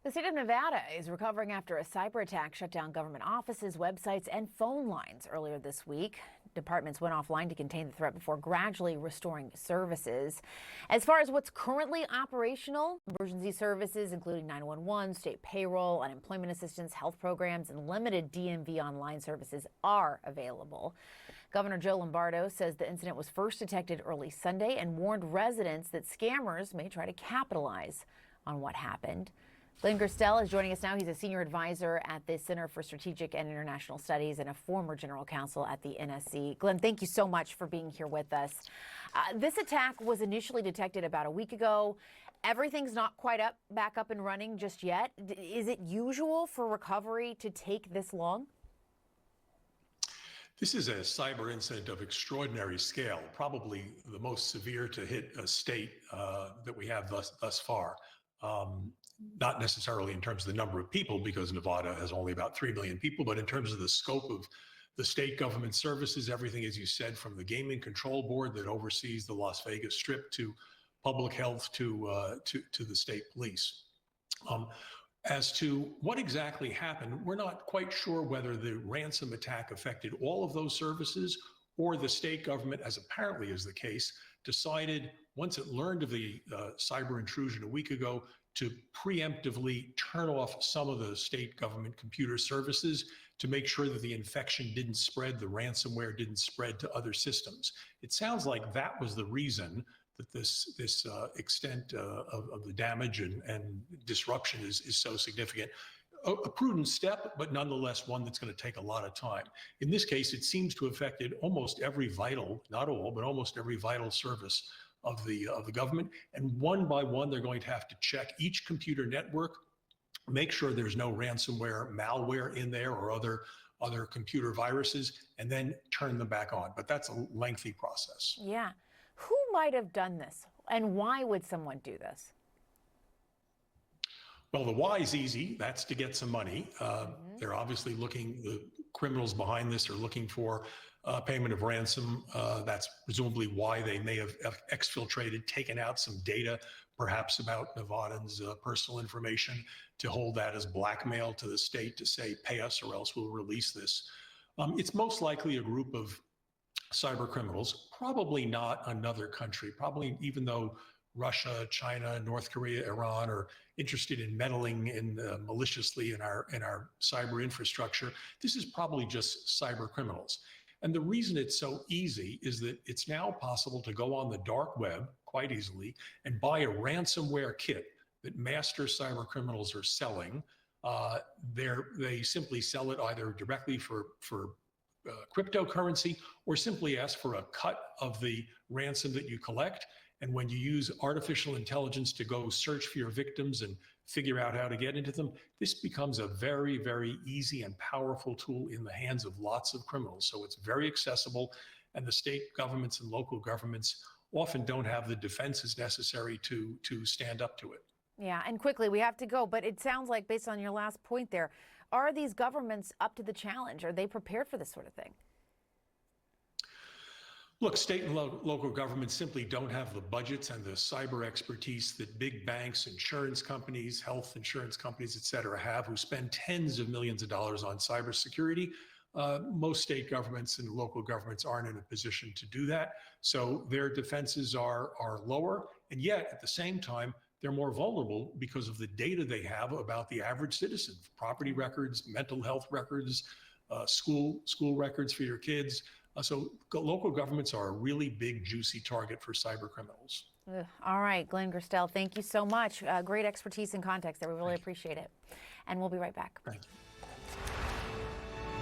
The state of Nevada is recovering after a cyber attack shut down government offices, websites, and phone lines earlier this week. Departments went offline to contain the threat before gradually restoring services. As far as what's currently operational, emergency services, including 911, state payroll, unemployment assistance, health programs, and limited DMV online services are available. Governor Joe Lombardo says the incident was first detected early Sunday and warned residents that scammers may try to capitalize on what happened. Glenn Gerstell is joining us now. He's a senior advisor at the Center for Strategic and International Studies and a former general counsel at the NSC. Glenn, thank you so much for being here with us. This attack was initially detected about a week ago. Everything's not quite back up and running just yet. Is it usual for recovery to take this long? This is a cyber incident of extraordinary scale, probably the most severe to hit a state that we have thus far. Not necessarily in terms of the number of people, because Nevada has only about 3 million people, but in terms of the scope of the state government services, everything, as you said, from the Gaming Control Board that oversees the Las Vegas Strip to public health to the state police. As to what exactly happened, we're not quite sure whether the ransom attack affected all of those services or the state government, as apparently is the case, decided once it learned of the cyber intrusion a week ago to preemptively turn off some of the state government computer services to make sure that the infection didn't spread, the ransomware didn't spread to other systems. It sounds like that was the reason that this extent of the damage and disruption is so significant. A prudent step, but nonetheless one that's going to take a lot of time. In this case, it seems to have affected almost every vital, not all, but almost every vital service of the government. And one by one, they're going to have to check each computer network, make sure there's no ransomware, malware in there or other computer viruses, and then turn them back on. But that's a lengthy process. Yeah. Who might have done this, and why would someone do this? Well, the why is easy. That's to get some money. They're obviously the criminals behind this are looking for payment of ransom. That's presumably why they may have exfiltrated, taken out some data, perhaps about Nevadans' personal information, to hold that as blackmail to the state to say, pay us or else we'll release this. It's most likely a group of cyber criminals, probably not another country, probably even though Russia, China, North Korea, Iran are interested in meddling in maliciously in our cyber infrastructure. This is probably just cyber criminals. And the reason it's so easy is that it's now possible to go on the dark web quite easily and buy a ransomware kit that master cyber criminals are selling. They simply sell it either directly for cryptocurrency or simply ask for a cut of the ransom that you collect. And when you use artificial intelligence to go search for your victims and figure out how to get into them, this becomes a very, very easy and powerful tool in the hands of lots of criminals. So it's very accessible, and the state governments and local governments often don't have the defenses necessary to stand up to it. Yeah, and quickly, we have to go, but it sounds like, based on your last point there, are these governments up to the challenge? Are they prepared for this sort of thing? Look, state and local governments simply don't have the budgets and the cyber expertise that big banks, insurance companies, health insurance companies, et cetera, have, who spend tens of millions of dollars on cybersecurity. Most state governments and local governments aren't in a position to do that. So their defenses are lower. And yet, at the same time, they're more vulnerable because of the data they have about the average citizen: property records, mental health records, school records for your kids. So local governments are a really big, juicy target for cyber criminals. All right, Glenn Gerstell, thank you so much. Great expertise and context there. We really appreciate it. And we'll be right back. Thank you.